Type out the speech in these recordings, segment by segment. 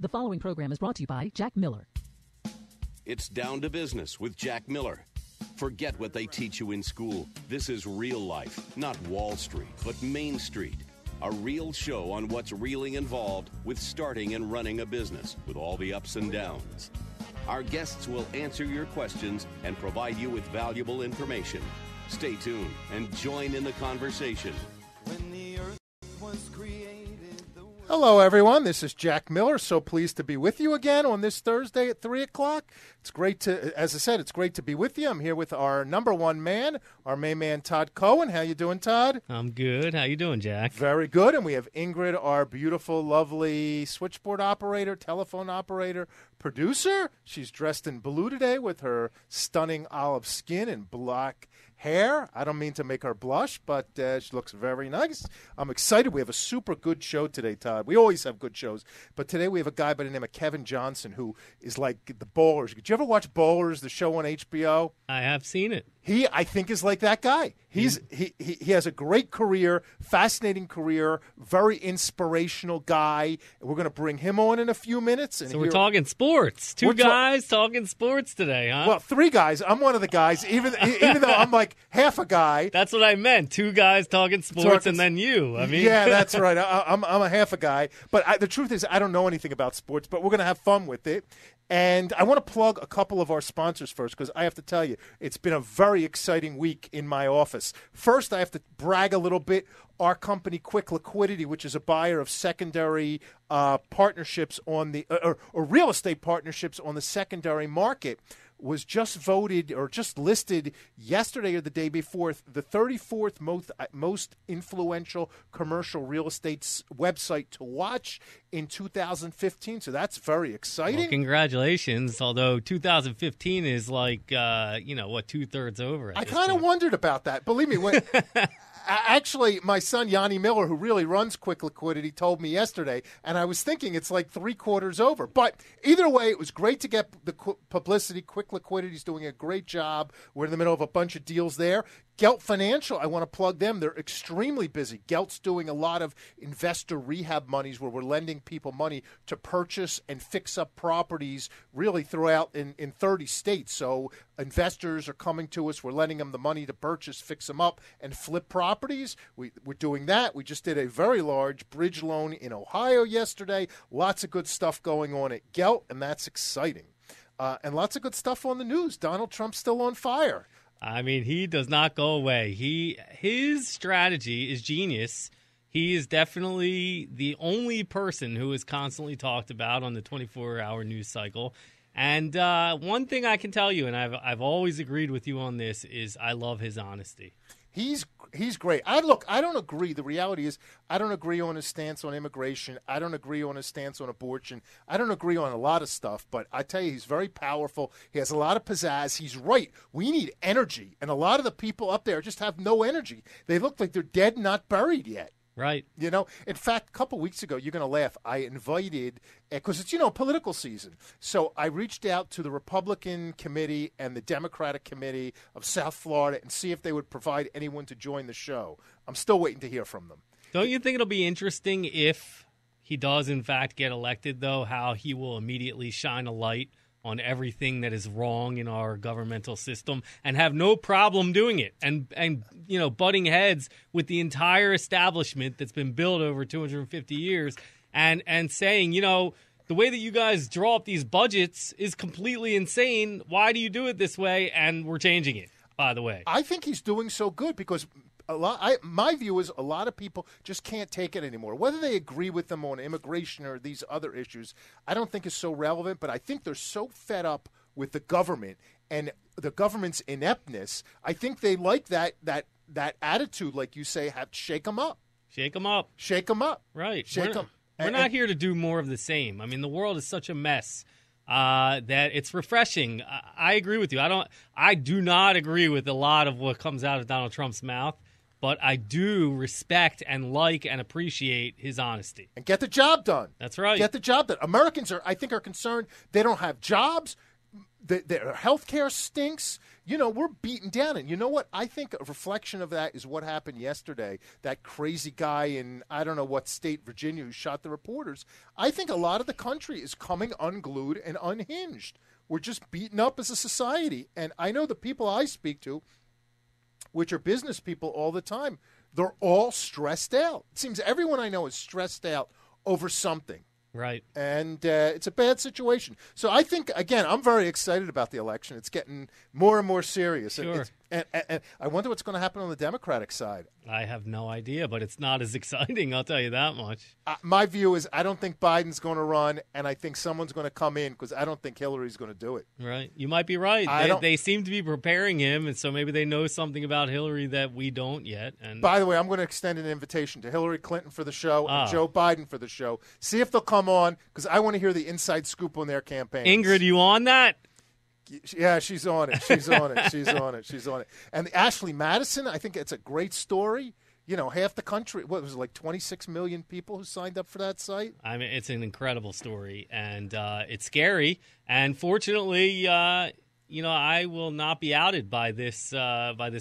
The following program is brought to you by Jack Miller. It's Down to Business with Jack Miller. Forget what they teach you in school. This is real life, not Wall Street, but Main Street. A real show on what's really involved with starting and running a business, with all the ups and downs. Our guests will answer your questions and provide you with valuable information. Stay tuned and join in the conversation. When the earth was created, Hello, everyone. This is Jack Miller. So pleased to be with you again on this Thursday at 3 o'clock. It's great to, as I said, it's great to be with you. I'm here with our number one man, our main man, Todd Cohen. How you doing, Todd? I'm good. How you doing, Jack? Very good. And we have Ingrid, our beautiful, lovely switchboard operator, telephone operator, producer. She's dressed in blue today with her stunning olive skin and black hair. I don't mean to make her blush, but she looks very nice. I'm excited. We have a super good show today, Todd. We always have good shows, but today we have a guy by the name of Kevin Johnson who is like the Ballers. Did you ever watch Ballers, the show on HBO? I have seen it. He, I think, is like that guy. He has a great career, fascinating career, very inspirational guy. We're going to bring him on in a few minutes. And so we're talking sports. Two guys talking sports today, huh? Well, three guys. I'm one of the guys, even though I'm like half a guy. That's what I meant. Two guys talking sports and then you. I mean, yeah, that's right. I'm a half a guy. But the truth is I don't know anything about sports, but we're going to have fun with it. And I want to plug a couple of our sponsors first because I have to tell you, it's been a very exciting week in my office. First, I have to brag a little bit. Our company, Quick Liquidity, which is a buyer of secondary partnerships on the or real estate partnerships on the secondary market, was just voted or just listed yesterday or the day before the 34th most influential commercial real estate website to watch in 2015. So that's very exciting. Well, congratulations. Although 2015 is like, 2/3 over. I kind of wondered about that. Believe me, when actually, my son, Yanni Miller, who really runs Quick Liquidity, told me yesterday, and I was thinking it's like 3/4 over. But either way, it was great to get the publicity. Quick Liquidity is doing a great job. We're in the middle of a bunch of deals there. Gelt Financial, I want to plug them. They're extremely busy. Gelt's doing a lot of investor rehab monies where we're lending people money to purchase and fix up properties really throughout in 30 states. So investors are coming to us. We're lending them the money to purchase, fix them up, and flip properties. We're doing that. We just did a very large bridge loan in Ohio yesterday. Lots of good stuff going on at Gelt, and that's exciting. And lots of good stuff on the news. Donald Trump's still on fire. I mean, he does not go away. His strategy is genius. He is definitely the only person who is constantly talked about on the 24-hour news cycle. And one thing I can tell you, and I've always agreed with you on this, is I love his honesty. He's great. I don't agree. The reality is I don't agree on his stance on immigration. I don't agree on his stance on abortion. I don't agree on a lot of stuff, but I tell you, he's very powerful. He has a lot of pizzazz. He's right. We need energy, and a lot of the people up there just have no energy. They look like they're dead, not buried yet. Right. You know, in fact, a couple weeks ago, you're going to laugh, I invited, because it's, political season. So I reached out to the Republican committee and the Democratic committee of South Florida and see if they would provide anyone to join the show. I'm still waiting to hear from them. Don't you think it'll be interesting if he does, in fact, get elected, though, how he will immediately shine a light on everything that is wrong in our governmental system and have no problem doing it and butting heads with the entire establishment that's been built over 250 years and saying, the way that you guys draw up these budgets is completely insane. Why do you do it this way? And we're changing it, by the way. I think he's doing so good because my view is a lot of people just can't take it anymore. Whether they agree with them on immigration or these other issues, I don't think is so relevant. But I think they're so fed up with the government and the government's ineptness. I think they like that attitude, like you say, shake them up. Shake them up. Shake them up. Right. Shake them. We're not here to do more of the same. I mean, the world is such a mess that it's refreshing. I agree with you. I do not agree with a lot of what comes out of Donald Trump's mouth. But I do respect and like and appreciate his honesty. And get the job done. That's right. Get the job done. Americans are concerned they don't have jobs. Their healthcare stinks. We're beaten down. And you know what? I think a reflection of that is what happened yesterday. That crazy guy in, I don't know what state, Virginia, who shot the reporters. I think a lot of the country is coming unglued and unhinged. We're just beaten up as a society. And I know the people I speak to, which are business people all the time, they're all stressed out. It seems everyone I know is stressed out over something. Right. And it's a bad situation. So I think, again, I'm very excited about the election. It's getting more and more serious. Sure. And I wonder what's going to happen on the Democratic side. I have no idea, but it's not as exciting, I'll tell you that much. My view is I don't think Biden's going to run, and I think someone's going to come in because I don't think Hillary's going to do it. Right. You might be right. They seem to be preparing him, and so maybe they know something about Hillary that we don't yet. And by the way, I'm going to extend an invitation to Hillary Clinton for the show and Joe Biden for the show. See if they'll come on because I want to hear the inside scoop on their campaigns. Ingrid, you on that? Yeah, she's on it. She's on it. She's on it. She's on it. And Ashley Madison, I think it's a great story. Half the country, what was it, like 26 million people who signed up for that site? I mean, it's an incredible story, and it's scary. And fortunately, I will not be outed by this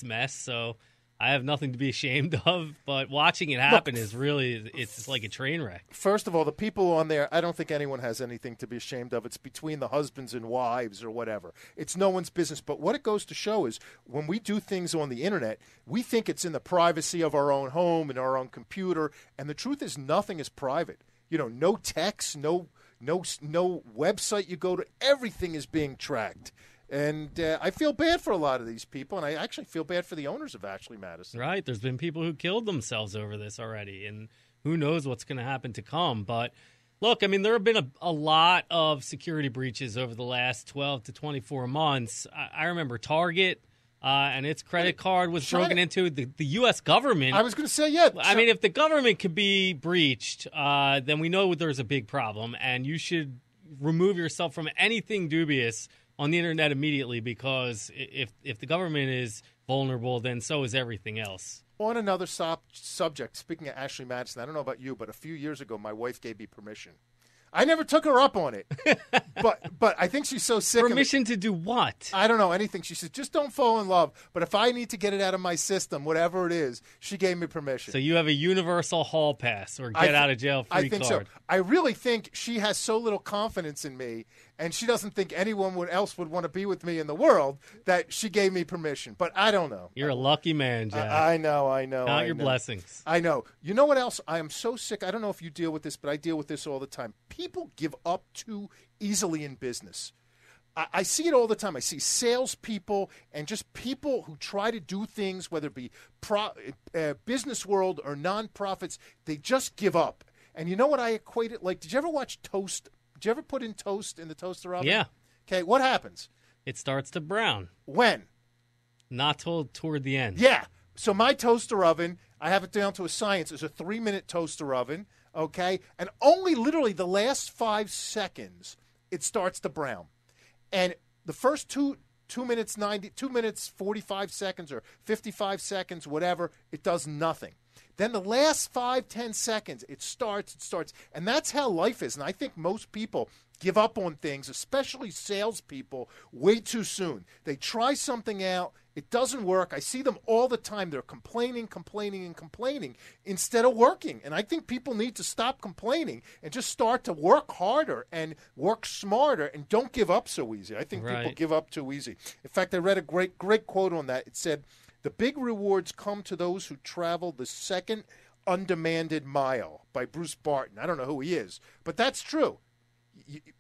mess, so I have nothing to be ashamed of. But watching it happen is really, it's like a train wreck. First of all, the people on there, I don't think anyone has anything to be ashamed of. It's between the husbands and wives or whatever. It's no one's business. But what it goes to show is when we do things on the internet, we think it's in the privacy of our own home and our own computer. And the truth is nothing is private. No text, no website you go to. Everything is being tracked. And I feel bad for a lot of these people, and I actually feel bad for the owners of Ashley Madison. Right. There's been people who killed themselves over this already, and who knows what's going to happen to come. But, look, I mean, there have been a lot of security breaches over the last 12 to 24 months. I remember Target and its credit card was broken into. The U.S. government. I was going to say, yeah. I mean, if the government could be breached, then we know there's a big problem, and you should remove yourself from anything dubious on the internet immediately, because if the government is vulnerable, then so is everything else. On another subject, speaking of Ashley Madison, I don't know about you, but a few years ago, my wife gave me permission. I never took her up on it, but I think she's so sick of it. Permission to do what? I don't know, anything. She said, just don't fall in love. But if I need to get it out of my system, whatever it is, she gave me permission. So you have a universal hall pass or get out of jail free I think card. So. I really think she has so little confidence in me, and she doesn't think anyone else would want to be with me in the world, that she gave me permission. But I don't know. You're a lucky man, Jack. I know. Not your blessings. I know. You know what else? I am so sick. I don't know if you deal with this, but I deal with this all the time. People give up too easily in business. I see it all the time. I see salespeople and just people who try to do things, whether it be business world or nonprofits, they just give up. And you know what I equate it like? Did you ever watch Toast? Did you ever put in toast in the toaster oven? Yeah. Okay, what happens? It starts to brown. When? Not till toward the end. Yeah. So my toaster oven, I have it down to a science, is a 3-minute toaster oven, okay? And only literally the last 5 seconds, it starts to brown. And the first 2 minutes 45 seconds or 55 seconds, whatever, it does nothing. Then the last 5-10 seconds, it starts. And that's how life is. And I think most people give up on things, especially salespeople, way too soon. They try something out. It doesn't work. I see them all the time. They're complaining instead of working. And I think people need to stop complaining and just start to work harder and work smarter and don't give up so easy. I think people give up too easy. In fact, I read a great quote on that. It said, "The big rewards come to those who travel the second undemanded mile," by Bruce Barton. I don't know who he is, but that's true.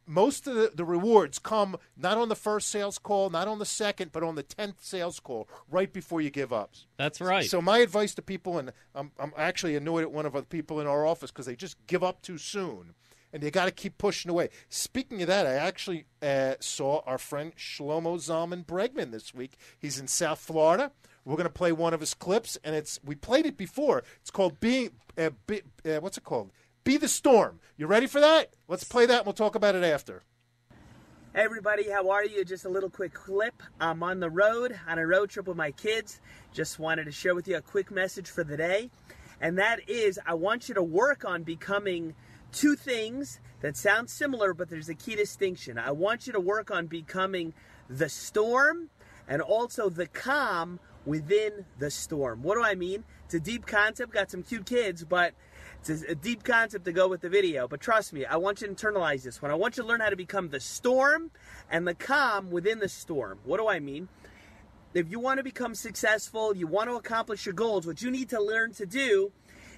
Most of the rewards come not on the first sales call, not on the second, but on the 10th sales call, right before you give up. That's right. So my advice to people, and I'm actually annoyed at one of the people in our office because they just give up too soon, and they got to keep pushing away. Speaking of that, I actually saw our friend Shlomo Zalman Bregman this week. He's in South Florida. We're going to play one of his clips, and we played it before. It's called what's it called? Be the Storm. You ready for that? Let's play that and we'll talk about it after. Hey everybody, how are you? Just a little quick clip. I'm on the road, on a road trip with my kids. Just wanted to share with you a quick message for the day. And that is, I want you to work on becoming two things that sound similar, but there's a key distinction. I want you to work on becoming the storm and also the calm within the storm. What do I mean? It's a deep concept, got some cute kids, but it's a deep concept to go with the video. But trust me, I want you to internalize this one. I want you to learn how to become the storm and the calm within the storm. What do I mean? If you want to become successful, you want to accomplish your goals, what you need to learn to do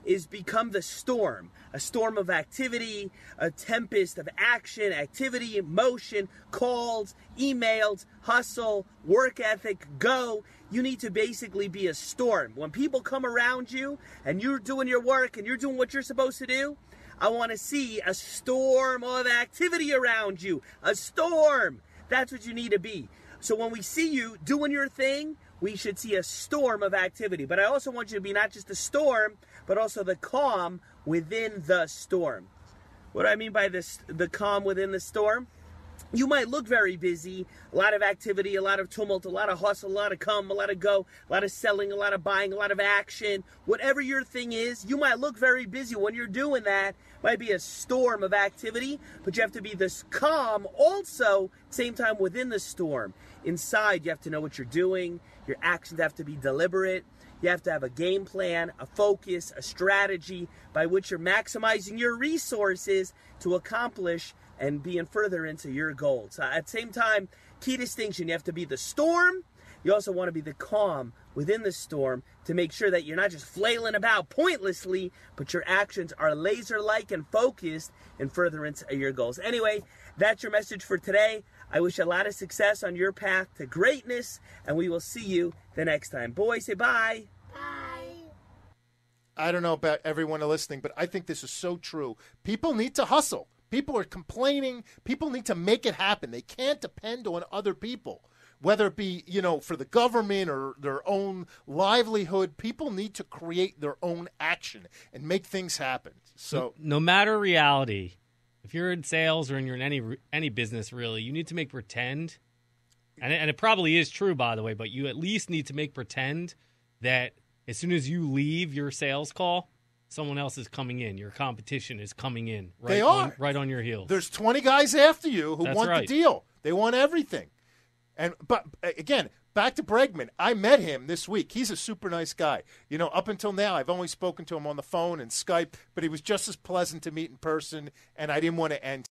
is become the storm. A storm of activity, a tempest of action, activity, motion, calls, emails, hustle, work ethic, go. You need to basically be a storm. When people come around you and you're doing your work and you're doing what you're supposed to do, I want to see a storm of activity around you. A storm. That's what you need to be. So when we see you doing your thing, we should see a storm of activity. But I also want you to be not just the storm, but also the calm within the storm. What do I mean by this, the calm within the storm? You might look very busy, a lot of activity, a lot of tumult, a lot of hustle, a lot of come, a lot of go, a lot of selling, a lot of buying, a lot of action. Whatever your thing is, you might look very busy. When you're doing that, might be a storm of activity, but you have to be this calm also, same time within the storm. Inside, you have to know what you're doing. Your actions have to be deliberate. You have to have a game plan, a focus, a strategy by which you're maximizing your resources to accomplish and being further into your goals. At the same time, key distinction, you have to be the storm. You also want to be the calm within the storm to make sure that you're not just flailing about pointlessly, but your actions are laser-like and focused in furtherance of your goals. Anyway, that's your message for today. I wish you a lot of success on your path to greatness, and we will see you the next time. Boys, say bye. I don't know about everyone listening, but I think this is so true. People need to hustle. People are complaining. People need to make it happen. They can't depend on other people, whether it be, for the government or their own livelihood. People need to create their own action and make things happen. So no matter reality, if you're in sales or you're in any business, really, you need to make pretend. And it probably is true, by the way, but you at least need to make pretend that as soon as you leave your sales call, someone else is coming in. Your competition is coming in. Right they are. Right on your heels. There's 20 guys after you who That's want right. the deal. They want everything. But again, back to Bregman. I met him this week. He's a super nice guy. Up until now, I've only spoken to him on the phone and Skype, but he was just as pleasant to meet in person, and I didn't want to end